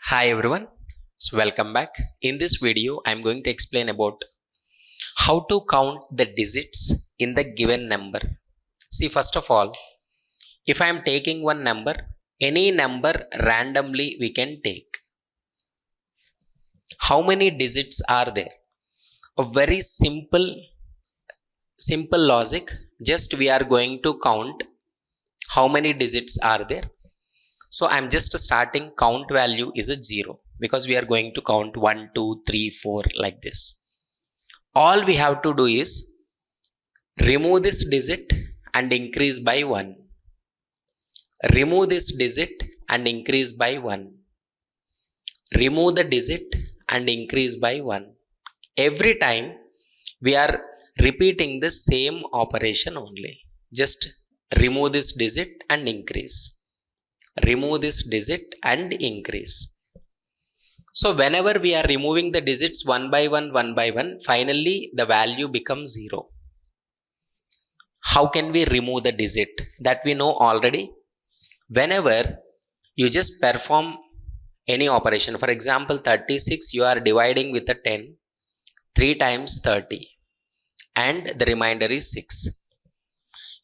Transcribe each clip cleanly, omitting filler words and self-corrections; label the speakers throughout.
Speaker 1: Hi everyone, so welcome back. In this video, I am going to explain about how to count the digits in the given number. See, first of all, if I am taking one number, any number randomly we can take. How many digits are there? A very simple logic. Just we are going to count how many digits are there. So I'm just starting count value is a 0 because we are going to count 1, 2, 3, 4 like this. All we have to do is remove this digit and increase by 1. Remove this digit and increase by 1. Remove the digit and increase by 1. Every time we are repeating the same operation only. Just remove this digit and increase. Remove this digit and increase. So whenever we are removing the digits one by one, finally the value becomes 0. How can we remove the digit? That we know already. Whenever you just perform any operation, for example 36 you are dividing with a 10, 3 times 30 and the remainder is 6.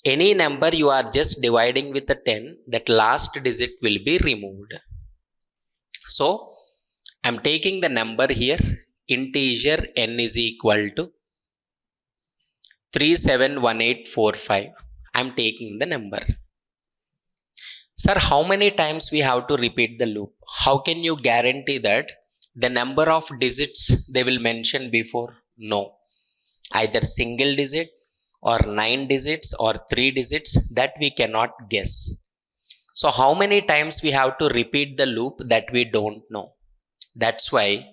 Speaker 1: Any number you are just dividing with a 10, that last digit will be removed. So, I am taking the number here, integer n is equal to 371845. I am taking the number. Sir, how many times we have to repeat the loop? How can you guarantee that the number of digits they will mention before? No. Either single digit or 9 digits or 3 digits, that we cannot guess. So how many times we have to repeat the loop, that we don't know. That's why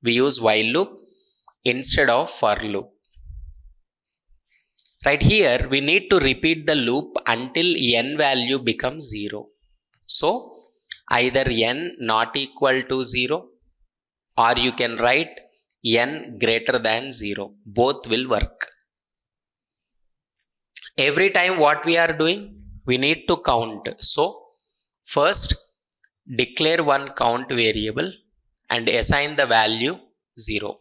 Speaker 1: we use while loop instead of for loop. Right here we need to repeat the loop until n value becomes 0. So either n not equal to 0 or you can write n greater than 0. Both will work. Every time what we are doing, we need to count. So first declare one count variable and assign the value 0.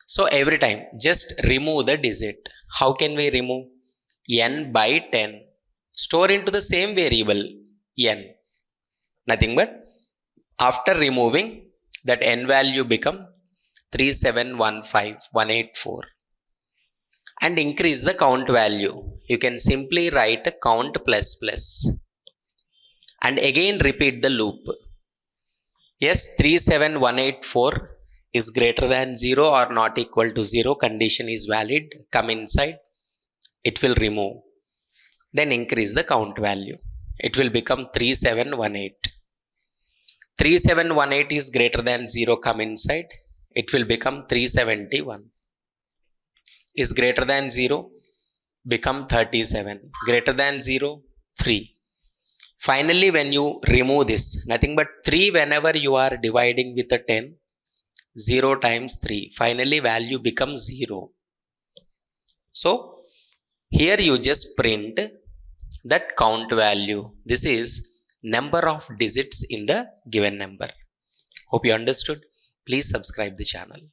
Speaker 1: So every time just remove the digit. How can we remove? N by 10. Store into the same variable n. Nothing but after removing that n value become 3715184. And increase the count value. You can simply write a count plus plus. And again repeat the loop. Yes, 37184 is greater than 0 or not equal to 0. Condition is valid. Come inside. It will remove. Then increase the count value. It will become 3718. 3718 is greater than 0. Come inside. It will become 371. Is greater than 0, become 37. Greater than 0, 3. Finally, when you remove this, nothing but 3 whenever you are dividing with a 10, 0 times 3. Finally, value becomes 0. So, here you just print that count value. This is number of digits in the given number. Hope you understood. Please subscribe the channel.